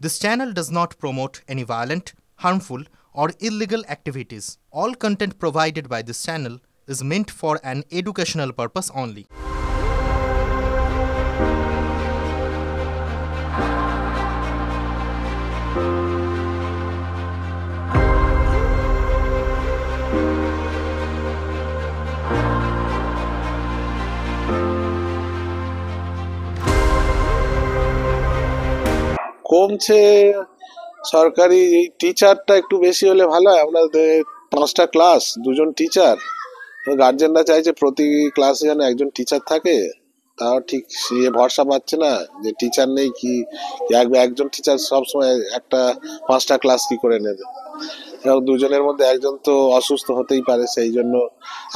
This channel does not promote any violent, harmful, or illegal activities. All content provided by this channel is meant for an educational purpose only. কমছে সরকারি টিচারটা একটু বেশি হলে ভালো হয়। আমাদের 5টা ক্লাস, 2জন টিচার, গার্জেনরা চাইছে প্রতি ক্লাসে যেন একজন টিচার থাকে। তাও ঠিক সে ভরসা পাচ্ছে না যে টিচার নেই, কি একজন টিচার সবসময় 5টা ক্লাস কি করে নেবে। এবং 2জনের মধ্যে একজন তো অসুস্থ হতেই পারে, সেই জন্য।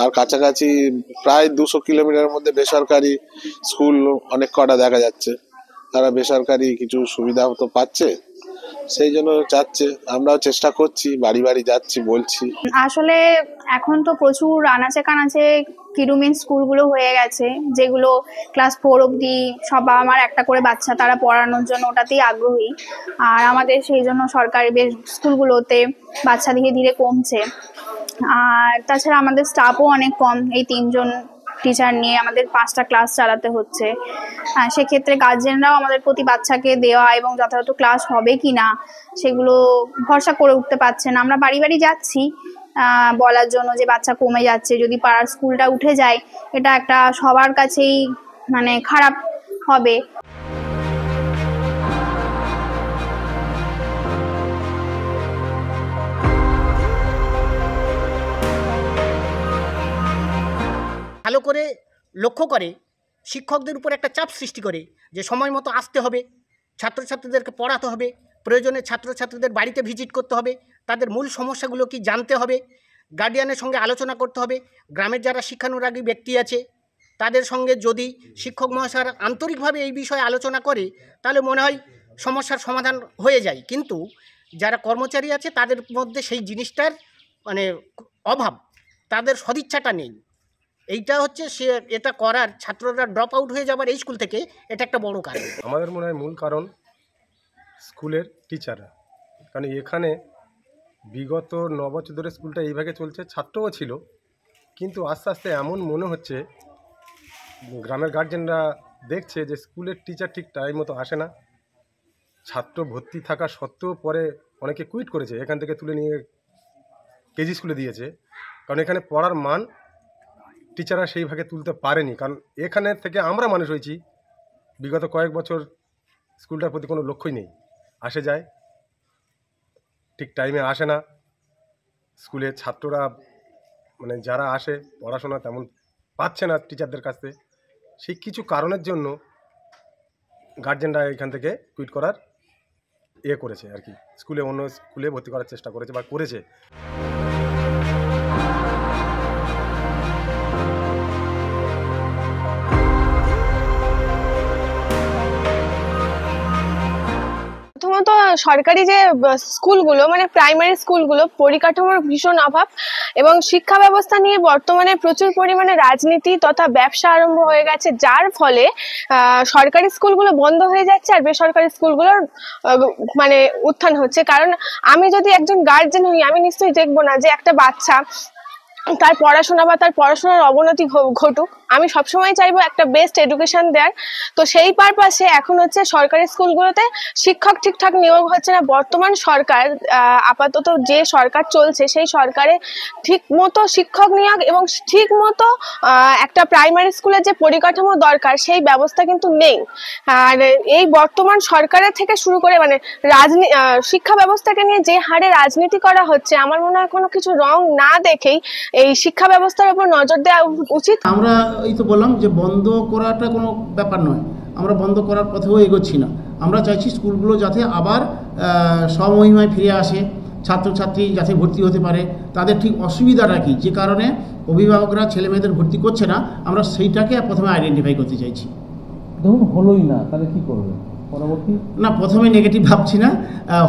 আর কাছাকাছি প্রায় 200 কিলোমিটারের মধ্যে বেসরকারি স্কুল অনেক কটা দেখা যাচ্ছে। তারা বেসরকারি কিছু সুবিধা তো পাচ্ছে, সেই জন্য চাচ্ছে। আমরাও চেষ্টা করছি, বাড়ি বাড়ি যাচ্ছি, বলছি। আসলে এখন তো প্রচুর আনাচে কানাচে কিরুমিন স্কুলগুলো হয়ে গেছে, যেগুলো ক্লাস 4 অবধি সব বাবা মার একটা করে বাচ্চা তারা পড়ানোর জন্য ওটাতেই আগ্রহী। আর আমাদের সেই জন্য সরকারি স্কুলগুলোতে বাচ্চা ধীরে ধীরে কমছে। আর তাছাড়া আমাদের স্টাফও অনেক কম, এই 3জন টিচার নিয়ে আমাদের 5টা ক্লাস চালাতে হচ্ছে। সেক্ষেত্রে গার্জেনরাও আমাদের প্রতি বাচ্চাকে দেওয়া এবং যথাযথ ক্লাস হবে কি না সেগুলো ভরসা করে উঠতে পারছে না। আমরা বাড়ি বাড়ি যাচ্ছি বলার জন্য যে বাচ্চা কমে যাচ্ছে, যদি পাড়ার স্কুলটা উঠে যায় এটা একটা সবার কাছেই খারাপ হবে। ভালো করে লক্ষ্য করে শিক্ষকদের উপর একটা চাপ সৃষ্টি করে যে সময় মতো আসতে হবে, ছাত্রছাত্রীদেরকে পড়াতে হবে, প্রয়োজনে ছাত্রছাত্রীদের বাড়িতে ভিজিট করতে হবে, তাদের মূল সমস্যাগুলো কি জানতে হবে, গার্ডিয়ানের সঙ্গে আলোচনা করতে হবে। গ্রামের যারা শিক্ষানুরাগী ব্যক্তি আছে তাদের সঙ্গে যদি শিক্ষক মহাশয়রা আন্তরিকভাবে এই বিষয়ে আলোচনা করে তাহলে মনে হয় সমস্যার সমাধান হয়ে যায়। কিন্তু যারা কর্মচারী আছে তাদের মধ্যে সেই জিনিসটার অভাব, তাদের সদিচ্ছাটা নেই। এইটা হচ্ছে এটা করার, ছাত্ররা ড্রপ আউট হয়ে যাবার এই স্কুল থেকে, এটা একটা বড় কারণ। আমাদের মনে হয় মূল কারণ স্কুলের টিচাররা। কারণ এখানে বিগত 9 বছর ধরে স্কুলটা এইভাবে চলছে, ছাত্রও ছিল, কিন্তু আস্তে আস্তে এমন মনে হচ্ছে গ্রামের গার্জেনরা দেখছে যে স্কুলের টিচার ঠিক টাইম মতো আসে না। ছাত্র ভর্তি থাকা সত্ত্বেও পরে অনেকে কুইট করেছে, এখান থেকে তুলে নিয়ে কেজি স্কুলে দিয়েছে। কারণ এখানে পড়ার মান টিচাররা সেইভাবে তুলতে পারেনি। কারণ এখানে থেকে আমরা মানুষ হয়েছি, বিগত কয়েক বছর স্কুলটার প্রতি কোনো লক্ষ্যই নেই। আসে যায়, ঠিক টাইমে আসে না। স্কুলে ছাত্ররা যারা আসে পড়াশোনা তেমন পাচ্ছে না টিচারদের কাছ থেকে। সেই কিছু কারণের জন্য গার্জেনরা এখান থেকে কুইট করার করেছে আর কি, স্কুলে অন্য স্কুলে ভর্তি করার চেষ্টা করেছে বা করেছে। প্রথমত সরকারি যে স্কুলগুলো প্রাইমারি স্কুলগুলো পরিকাঠামোর ভীষণ অভাব, এবং শিক্ষা ব্যবস্থা নিয়ে বর্তমানে প্রচুর পরিমাণে রাজনীতি তথা ব্যবসা আরম্ভ হয়ে গেছে, যার ফলে সরকারি স্কুলগুলো বন্ধ হয়ে যাচ্ছে আর বেসরকারি স্কুলগুলোর উত্থান হচ্ছে। কারণ আমি যদি একজন গার্জেন হই, আমি নিশ্চয়ই দেখবো না যে একটা বাচ্চা তার পড়াশোনা বা তার পড়াশোনার অবনতি ঘটুক। আমি সবসময় চাইবো একটা বেস্ট এডুকেশন দেওয়ার। তো সেই পারপাসে এখন হচ্ছে সরকারি স্কুলগুলোতে শিক্ষক ঠিকঠাক নিয়োগ হচ্ছে না। বর্তমান সরকার, আপাতত যে সরকার চলছে সেই সরকারে ঠিক মতো শিক্ষক নিয়োগ এবং ঠিক মতো একটা প্রাইমারি স্কুলের যে পরিকাঠামো দরকার সেই ব্যবস্থা কিন্তু নেই। আর এই বর্তমান সরকারের থেকে শুরু করে শিক্ষা ব্যবস্থাকে নিয়ে যে হারে রাজনীতি করা হচ্ছে, আমার মনে হয় কোনো কিছু রং না দেখেই এই শিক্ষা ব্যবস্থার উপর নজর দেওয়া উচিত। আমরা এই তো বললাম যে বন্ধ করাটা কোনো ব্যাপার নয়, আমরা বন্ধ করার পথেও এগোচ্ছি না। আমরা চাইছি স্কুলগুলো যাতে আবার স্বমহিমায় ফিরে আসে, ছাত্রছাত্রী যাতে ভর্তি হতে পারে। তাদের ঠিক অসুবিধাটা কি, যে কারণে অভিভাবকরা ছেলে মেয়েদের ভর্তি করছে না, আমরা সেইটাকে প্রথমে আইডেন্টিফাই করতে চাইছি। ধরুন হলোই না, তাহলে কী করবে পরবর্তী? না, প্রথমে নেগেটিভ ভাবছি না,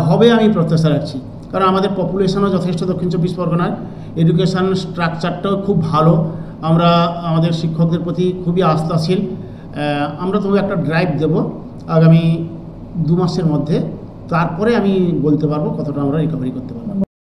হবে আমি প্রত্যাশা রাখছি। কারণ আমাদের পপুলেশনও যথেষ্ট দক্ষিণ 24 পরগনার, এডুকেশান স্ট্রাকচারটাও খুব ভালো, আমরা আমাদের শিক্ষকদের প্রতি খুবই আস্থাশীল। আমরা তবু একটা ড্রাইভ দেব আগামী 2 মাসের মধ্যে, তারপরে আমি বলতে পারবো কতটা আমরা রিকভারি করতে পারবো।